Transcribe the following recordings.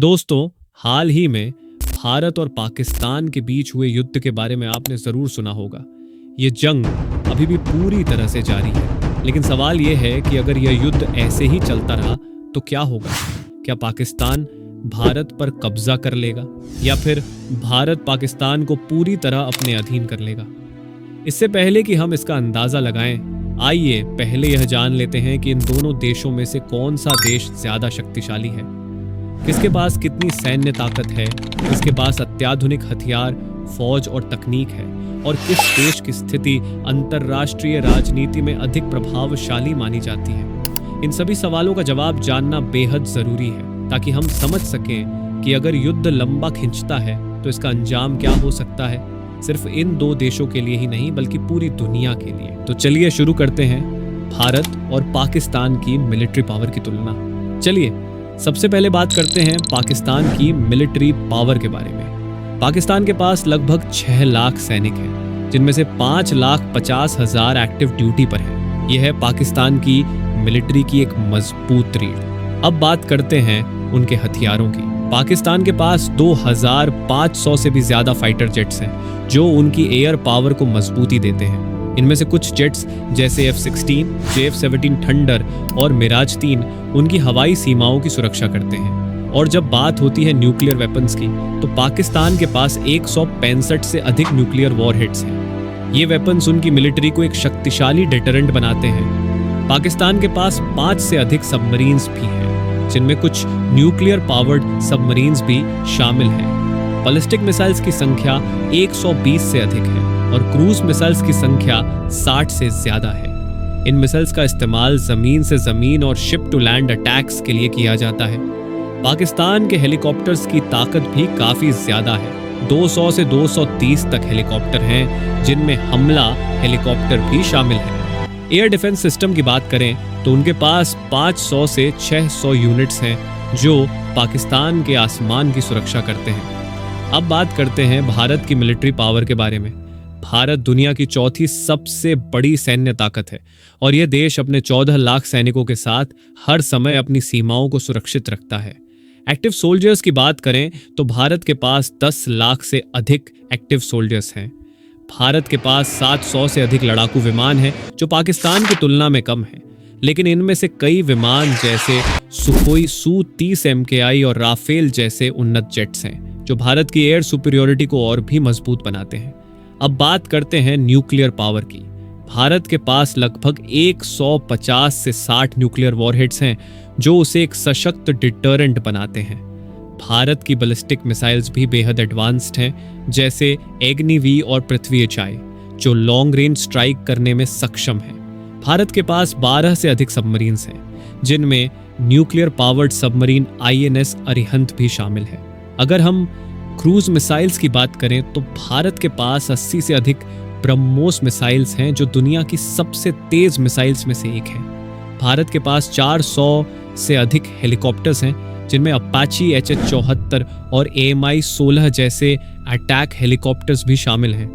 दोस्तों, हाल ही में भारत और पाकिस्तान के बीच हुए युद्ध के बारे में आपने जरूर सुना होगा। ये जंग अभी भी पूरी तरह से जारी है, लेकिन सवाल ये है कि अगर यह युद्ध ऐसे ही चलता रहा तो क्या होगा? क्या पाकिस्तान भारत पर कब्जा कर लेगा या फिर भारत पाकिस्तान को पूरी तरह अपने अधीन कर लेगा? इससे पहले कि हम इसका अंदाजा लगाएं, आइए पहले यह जान लेते हैं कि इन दोनों देशों में से कौन सा देश ज्यादा शक्तिशाली है, किसके पास कितनी सैन्य ताकत है, किसके पास अत्याधुनिक हथियार, फौज और तकनीक है, और किस देश की स्थिति अंतर्राष्ट्रीय राजनीति में अधिक प्रभावशाली मानी जाती है। इन सभी सवालों का जवाब जानना बेहद जरूरी है ताकि हम समझ सकें कि अगर युद्ध लंबा खिंचता है तो इसका अंजाम क्या हो सकता है, सिर्फ इन दो देशों के लिए ही नहीं बल्कि पूरी दुनिया के लिए। तो चलिए शुरू करते हैं भारत और पाकिस्तान की मिलिट्री पावर की तुलना। चलिए सबसे पहले बात करते हैं पाकिस्तान की मिलिट्री पावर के बारे में। पाकिस्तान के पास लगभग 6 लाख सैनिक हैं, जिनमें से 5,50,000 एक्टिव ड्यूटी पर हैं। यह है पाकिस्तान की मिलिट्री की एक मजबूत रीढ़। अब बात करते हैं उनके हथियारों की। पाकिस्तान के पास 2,500 से भी ज्यादा फाइटर जेट्स हैं, जो उनकी एयर पावर को मजबूती देते हैं। इनमें से कुछ जेट्स जैसे F-16, J-F-17 थंडर और मिराज 3 उनकी हवाई सीमाओं की सुरक्षा करते हैं। और जब बात होती है न्यूक्लियर वेपन्स की, तो पाकिस्तान के पास 165 से अधिक न्यूक्लियर वॉरहेड्स हैं। ये वेपन्स उनकी मिलिट्री को एक शक्तिशाली डेटरेंट बनाते हैं। पाकिस्तान के पास 5 से अधिक सबमरीन्स भी हैं, जिनमें कुछ न्यूक्लियर पावर्ड सबमरीन्स भी शामिल हैं। बैलिस्टिक मिसाइल्स की संख्या 120 से अधिक है और क्रूज मिसाइल्स की संख्या 60 से ज्यादा है। इन मिसाइल्स का इस्तेमाल जमीन से जमीन और शिप टू लैंड अटैक्स के लिए किया जाता है। पाकिस्तान के हेलीकॉप्टर्स की ताकत भी काफी ज्यादा है। 200 से 230 तक हेलीकॉप्टर हैं, जिनमें हमला हेलीकॉप्टर भी शामिल है। एयर डिफेंस सिस्टम की बात करें तो उनके पास 500 से 600 यूनिट्स हैं, जो पाकिस्तान के आसमान की सुरक्षा करते हैं। अब बात करते हैं भारत की मिलिट्री पावर के बारे में। भारत दुनिया की चौथी सबसे बड़ी सैन्य ताकत है और यह देश अपने 14 लाख सैनिकों के साथ हर समय अपनी सीमाओं को सुरक्षित रखता है। एक्टिव सोल्जर्स की बात करें तो भारत के पास 10 लाख से अधिक एक्टिव सोल्जर्स हैं। भारत के पास 700 से अधिक लड़ाकू विमान हैं, जो पाकिस्तान की तुलना में कम है, लेकिन इनमें से कई विमान जैसे सुखोई Su-30 MKI और राफेल जैसे उन्नत जेट्स हैं, जो भारत की एयर सुपीरियोरिटी को और भी मजबूत बनाते हैं। अब बात करते हैं न्यूक्लियर पावर की। भारत के पास लगभग 150 से 60 न्यूक्लियर वॉरहेड्स हैं, जो उसे एक सशक्त डिटरेंट बनाते हैं। भारत की बैलिस्टिक मिसाइल्स भी बेहद एडवांस्ड हैं, जैसे अग्निवीर और पृथ्वी HI, जो लॉन्ग रेंज स्ट्राइक करने में सक्षम है। भारत के पास 12 से अधिक सबमरीन्स हैं, जिनमें nuclear powered submarine INS Arihant भी शामिल है। अगर हम क्रूज मिसाइल्स की बात करें तो भारत के पास 80 से अधिक ब्रह्मोस मिसाइल्स हैं, जो दुनिया की सबसे तेज मिसाइल्स में से एक है। भारत के पास 400 से अधिक हेलीकॉप्टर्स हैं, जिनमें अपाची HH-74 और AMI-16 जैसे अटैक हेलीकॉप्टर्स भी शामिल हैं।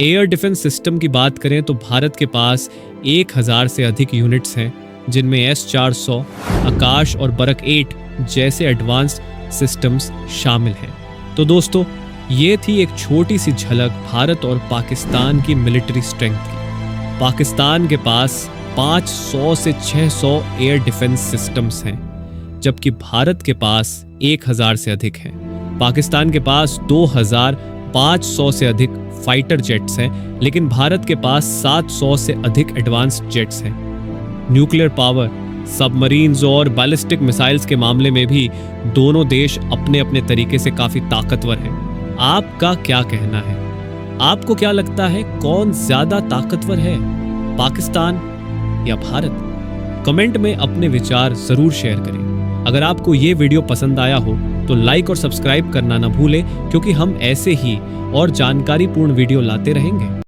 एयर डिफेंस सिस्टम की बात करें तो भारत के पास 1000 से अधिक यूनिट्स हैं, जिनमें S-400, आकाश और बरक 8 जैसे एडवांस्ड सिस्टम्स शामिल हैं। तो दोस्तों, ये थी एक छोटी सी झलक भारत और पाकिस्तान की मिलिट्री स्ट्रेंथ की। पाकिस्तान के पास 500 से 600 एयर डिफेंस सिस्टम्स हैं, जबकि भारत के पास 1000 से अधिक हैं। पाकिस्तान के पास 2500 से अधिक फाइटर जेट्स हैं, लेकिन भारत के पास 700 से अधिक एडवांस्ड जेट्स हैं। न्यूक्लियर पावर, सबमरीन्स और बैलिस्टिक मिसाइल्स के मामले में भी दोनों देश अपने अपने तरीके से काफी ताकतवर हैं। आपका क्या कहना है? आपको क्या लगता है कौन ज्यादा ताकतवर है, पाकिस्तान या भारत? कमेंट में अपने विचार जरूर शेयर करें। अगर आपको ये वीडियो पसंद आया हो तो लाइक और सब्सक्राइब करना ना भूलें, क्योंकि हम ऐसे ही और जानकारीपूर्ण वीडियो लाते रहेंगे।